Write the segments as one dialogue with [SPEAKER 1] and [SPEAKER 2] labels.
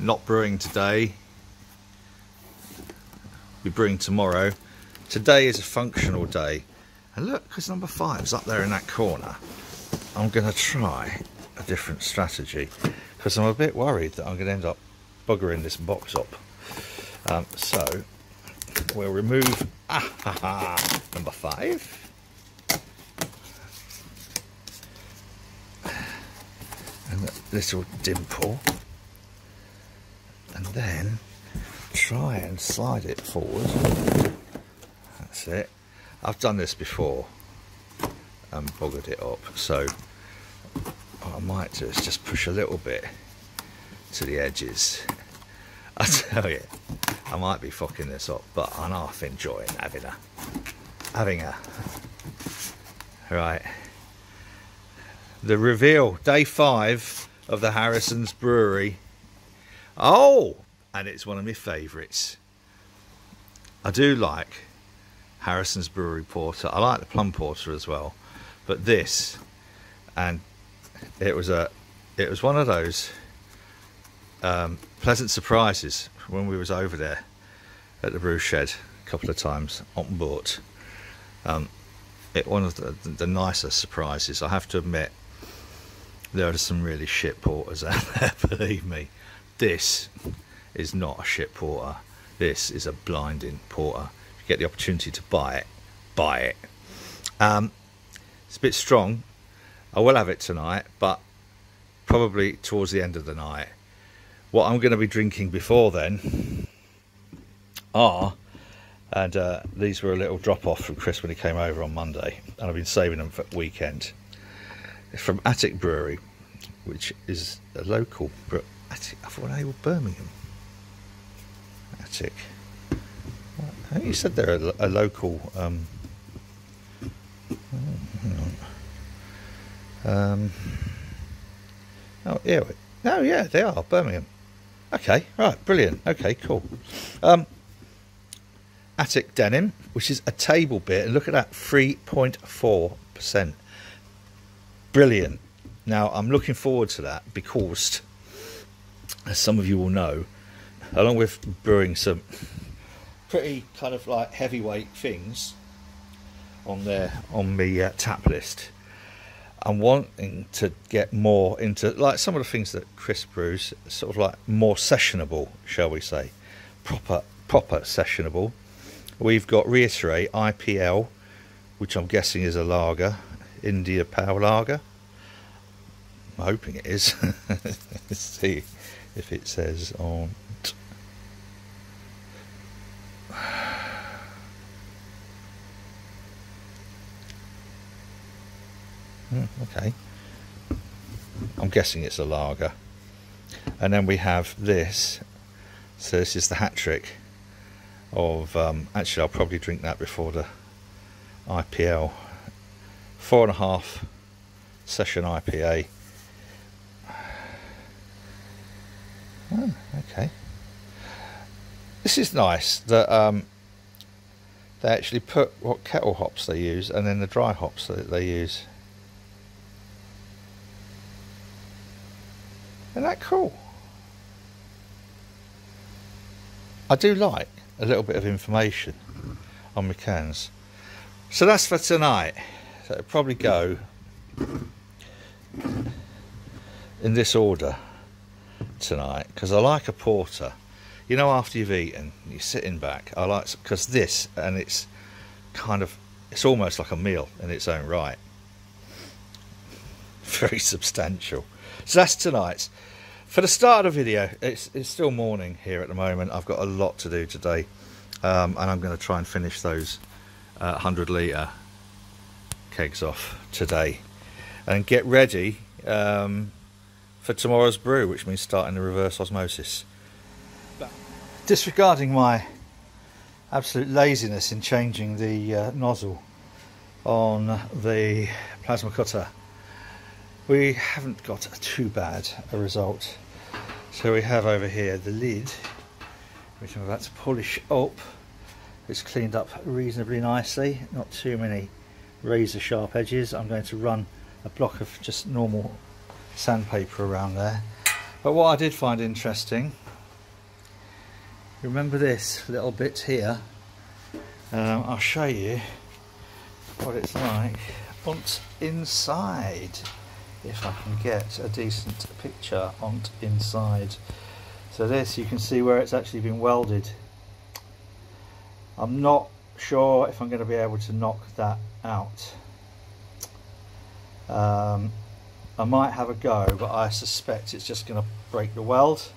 [SPEAKER 1] not brewing today. We're brewing tomorrow. Today is a functional day. And look, because number 5's up there in that corner, I'm going to try a different strategy. Because I'm a bit worried that I'm going to end up buggering this box up. So, we'll remove number 5. And that little dimple. And then try and slide it forward. That's it. I've done this before and buggered it up, so what I might do is just push a little bit to the edges. I tell you, I might be fucking this up, but I'm half enjoying having a right. The reveal, day 5 of the Harrison's Brewery. Oh, and it's one of my favourites. I do like Harrison's Brewery Porter. I like the Plum Porter as well, but this, and it was one of those pleasant surprises when we was over there at the brew shed a couple of times on board. One of the nicer surprises. I have to admit, there are some really shit porters out there, believe me. This is not a shit porter. This is a blinding porter. If you get the opportunity to buy it, buy it. It's a bit strong. I will have it tonight, but probably towards the end of the night. What I'm going to be drinking before then are, and these were a little drop off from Chris when he came over on Monday, and I've been saving them for weekend. It's from Attic Brewery, which is a local Attic. I thought they were Birmingham. Attic. I think you said they're a local. Hang on. Oh yeah. No, yeah, they are Birmingham. Okay, right, brilliant. Okay, cool. Attic Denim, which is a table beer, and look at that, 3.4%. Brilliant. Now I'm looking forward to that because, as some of you will know, along with brewing some pretty kind of like heavyweight things on the tap list, I'm wanting to get more into like some of the things that Chris brews, sort of like more sessionable, shall we say, proper sessionable. We've got Reiterate IPL, which I'm guessing is a lager, India Power Lager. I'm hoping it is. Let's see if it says on. Okay. I'm guessing it's a lager. And then we have this. So this is the hat trick of, actually I'll probably drink that before the IPL. 4.5 session IPA. Oh, okay. This is nice that they actually put what kettle hops they use and then the dry hops that they use. Isn't that cool? I do like a little bit of information on my cans. So that's for tonight. So it'll probably go in this order tonight, because I like a porter. You know, after you've eaten, you're sitting back. I like, because this, and it's kind of, it's almost like a meal in its own right. Very substantial. So that's tonight's. For the start of the video, it's still morning here at the moment. I've got a lot to do today, and I'm going to try and finish those 100 litre kegs off today and get ready for tomorrow's brew, which means starting the reverse osmosis. Disregarding my absolute laziness in changing the nozzle on the plasma cutter, we haven't got too bad a result. So we have over here the lid, which I'm about to polish up. It's cleaned up reasonably nicely, not too many razor sharp edges. I'm going to run a block of just normal sandpaper around there. But what I did find interesting remember this little bit here. I'll show you what it's like on inside, if I can get a decent picture on inside. So this, you can see where it's actually been welded. I'm not sure if I'm going to be able to knock that out. I might have a go, but I suspect it's just going to break the weld.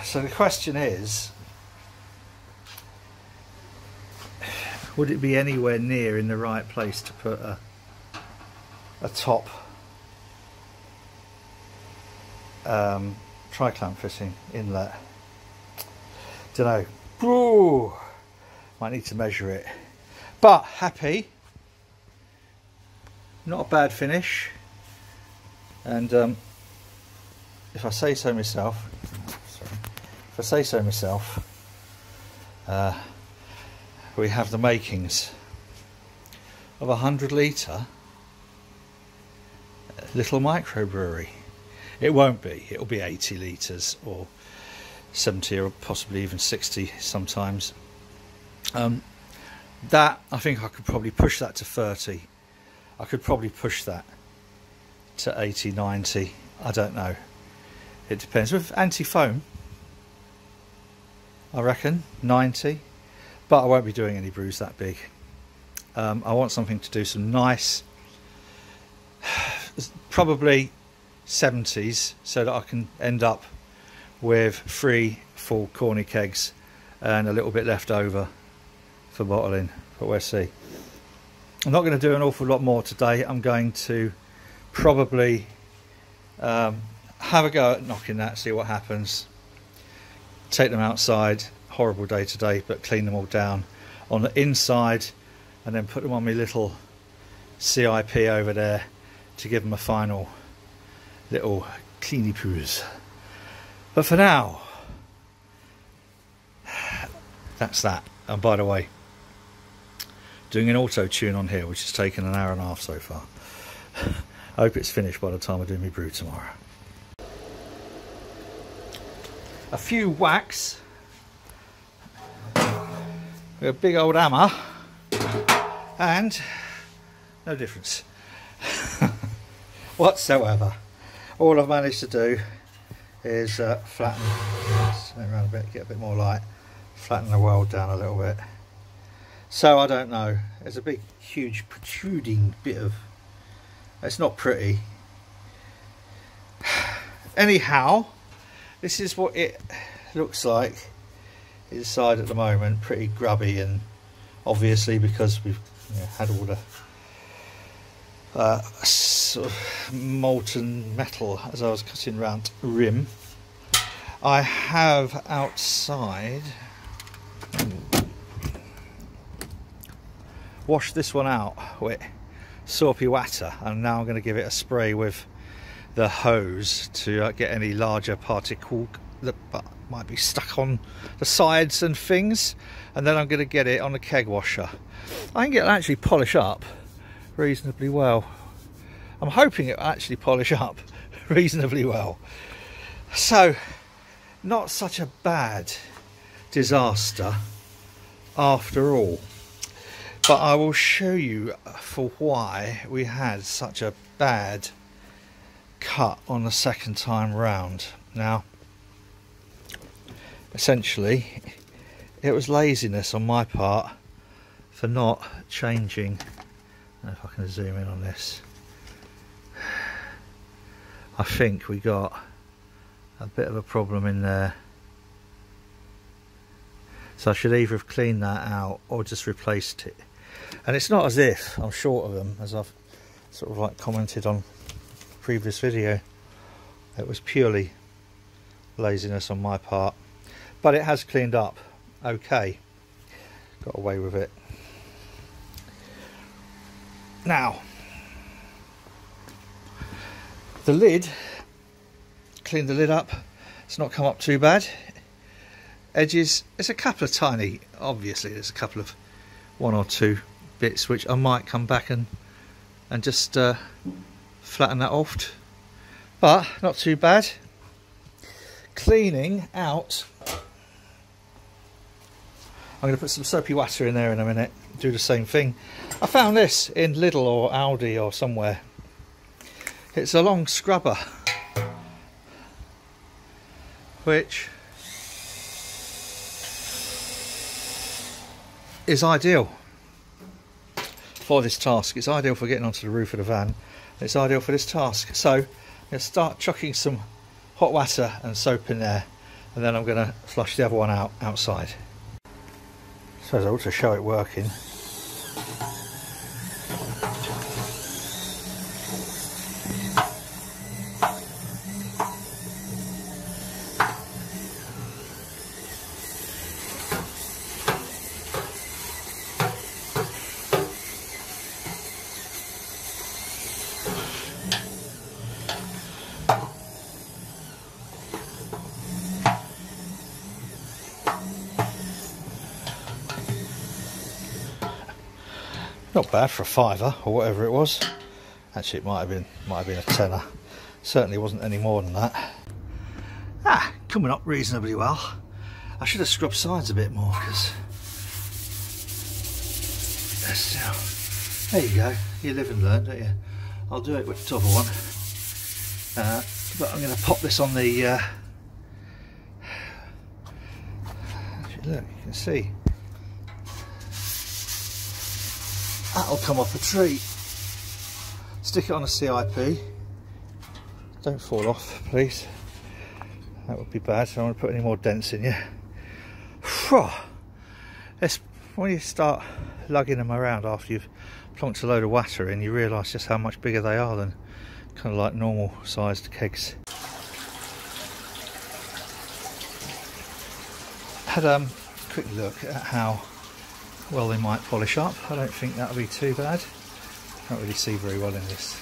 [SPEAKER 1] So the question is, would it be anywhere near in the right place to put a top tri-clamp fitting inlet? Don't know. Ooh, might need to measure it. But happy. Not a bad finish. And if I say so myself, we have the makings of a 100-litre little microbrewery. It won't be. It'll be 80 litres or 70 or possibly even 60 sometimes. That, I think I could probably push that to 30. I could probably push that to 80, 90. I don't know. It depends. With anti-foam, I reckon 90. But I won't be doing any brews that big. I want something to do some nice, probably 70s, so that I can end up with 3 full corny kegs and a little bit left over for bottling. But we'll see. I'm not going to do an awful lot more today. I'm going to probably have a go at knocking that, see what happens. Take them outside. Horrible day today, but clean them all down on the inside and then put them on my little CIP over there to give them a final little cleany poos. But for now, that's that. And by the way, doing an auto tune on here, which has taken an hour and a half so far. I hope it's finished by the time I do my brew tomorrow. A few whacks with a big old hammer and no difference whatsoever. All I've managed to do is flatten, turn around a bit, get a bit more light, flatten the weld down a little bit. So I don't know, there's a big huge protruding bit of, it's not pretty. Anyhow, this is what it looks like inside at the moment. Pretty grubby, and obviously because we've had all the sort of molten metal as I was cutting around rim. I have outside washed this one out with soapy water, and now I'm going to give it a spray with the hose to get any larger particle that might be stuck on the sides and things, and then I'm going to get it on the keg washer. I think it'll actually polish up reasonably well. I'm hoping it'll actually polish up reasonably well. So, not such a bad disaster after all. But I will show you for why we had such a bad cut on the second time round. Now, essentially, it was laziness on my part for not changing. I don't know if I can zoom in on this. I think we got a bit of a problem in there. So I should either have cleaned that out or just replaced it. And it's not as if I'm short of them, as I've sort of like commented on previous video. It was purely laziness on my part, but it has cleaned up okay. Got away with it. Now, the lid, cleaned the lid up. It's not come up too bad. Edges, there's a couple of tiny, obviously there's a couple of one or two bits which I might come back and just flatten that off, but not too bad. cleaning out. I'm going to put some soapy water in there in a minute, do the same thing. I found this in Lidl or Aldi or somewhere. It's a long scrubber, which is ideal for this task. It's ideal for getting onto the roof of the van. It's ideal for this task. So I'm going to start chucking some hot water and soap in there, and then I'm going to flush the other one out outside. So I ought to show it working. Not bad for a £5 or whatever it was. Actually, it might have been a tenner. Certainly wasn't any more than that. Coming up reasonably well. I should have scrubbed sides a bit more because there you go. You live and learn, don't you? I'll do it with the top one. But I'm going to pop this on the. Actually, look, you can see. That'll come up a tree. Stick it on a CIP. Don't fall off, please. That would be bad. So I don't want to put any more dents in you. When you start lugging them around after you've plonked a load of water in, you realise just how much bigger they are than kind of like normal sized kegs. Had a quick look at how well they might polish up. I don't think that'll be too bad. Can't really see very well in this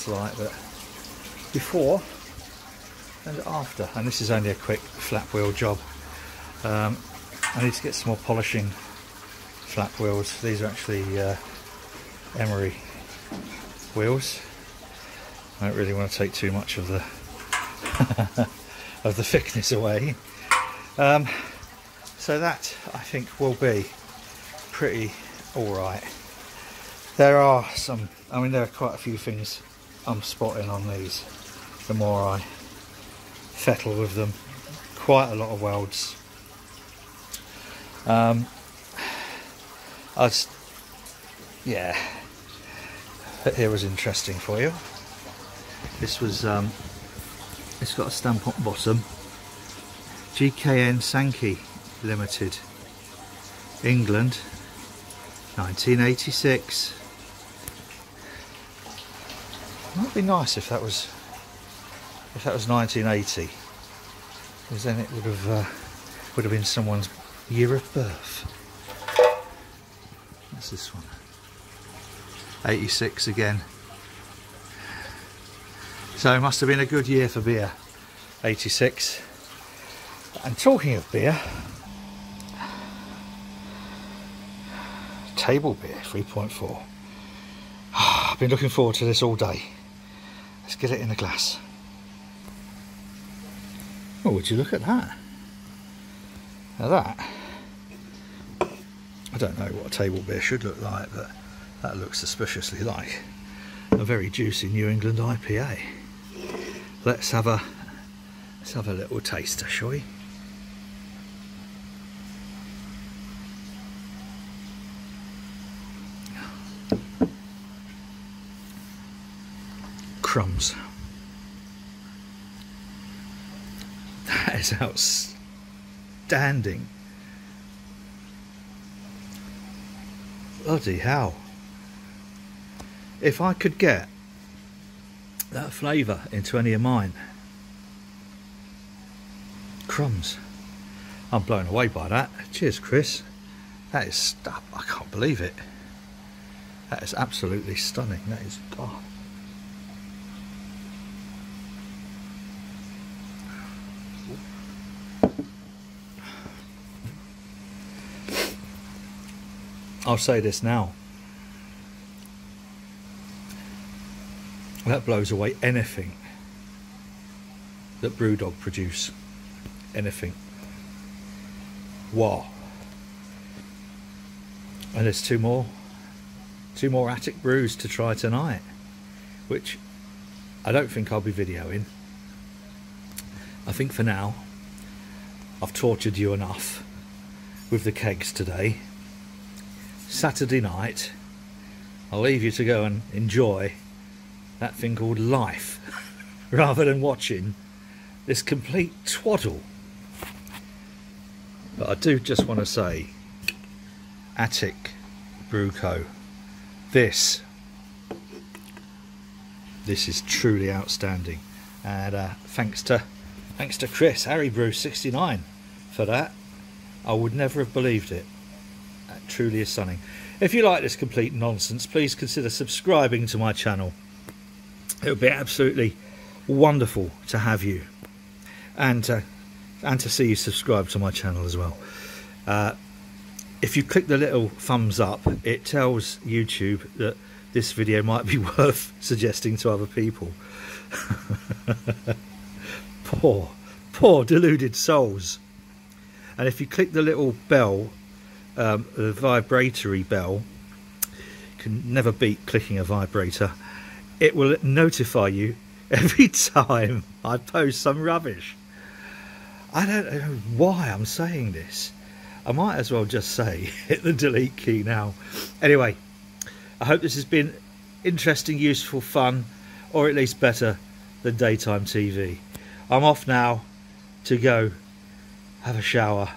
[SPEAKER 1] light, but before and after, and this is only a quick flap wheel job. I need to get some more polishing flap wheels. These are actually emery wheels. I don't really want to take too much of the of the thickness away. So that I think will be pretty alright. There are there are quite a few things I'm spotting on these. The more I fettle with them, quite a lot of welds. But here was interesting for you. This was it's got a stamp on bottom. GKN Sankey Limited, England, 1986. Might be nice if that was 1980, because then it would have been someone's year of birth. What's this one? 86 again. So it must have been a good year for beer. 86. And talking of beer, table beer 3.4. I've been looking forward to this all day. Let's get it in a glass. Oh, would you look at that? Now that, I don't know what a table beer should look like, but that looks suspiciously like a very juicy New England IPA. Let's have a little taster, shall we? Crumbs. That is outstanding. Bloody hell. If I could get that flavour into any of mine. Crumbs. I'm blown away by that. Cheers, Chris. That is stuff. I can't believe it. That is absolutely stunning. That is. Oh. I'll say this now. That blows away anything that Brewdog produce. Anything. Wow. And there's two more attic brews to try tonight, which I don't think I'll be videoing. I think for now I've tortured you enough with the kegs today. Saturday night I'll leave you to go and enjoy that thing called life rather than watching this complete twaddle. But I do just want to say, Attic Brew Co, this is truly outstanding, and thanks to Chris Harry Brew 69 for that. I would never have believed it. That truly is stunning. If you like this complete nonsense, please consider subscribing to my channel. It would be absolutely wonderful to have you, and to see you subscribe to my channel as well. If you click the little thumbs up, it tells YouTube that this video might be worth suggesting to other people. poor deluded souls. And if you click the little bell, the vibratory bell, you can never beat clicking a vibrator, it will notify you every time I post some rubbish. I don't know why I'm saying this. I might as well just say hit the delete key now. Anyway, I hope this has been interesting, useful, fun, or at least better than daytime TV. I'm off now to go have a shower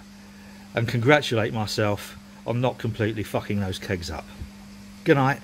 [SPEAKER 1] and congratulate myself on not completely fucking those kegs up. Good night.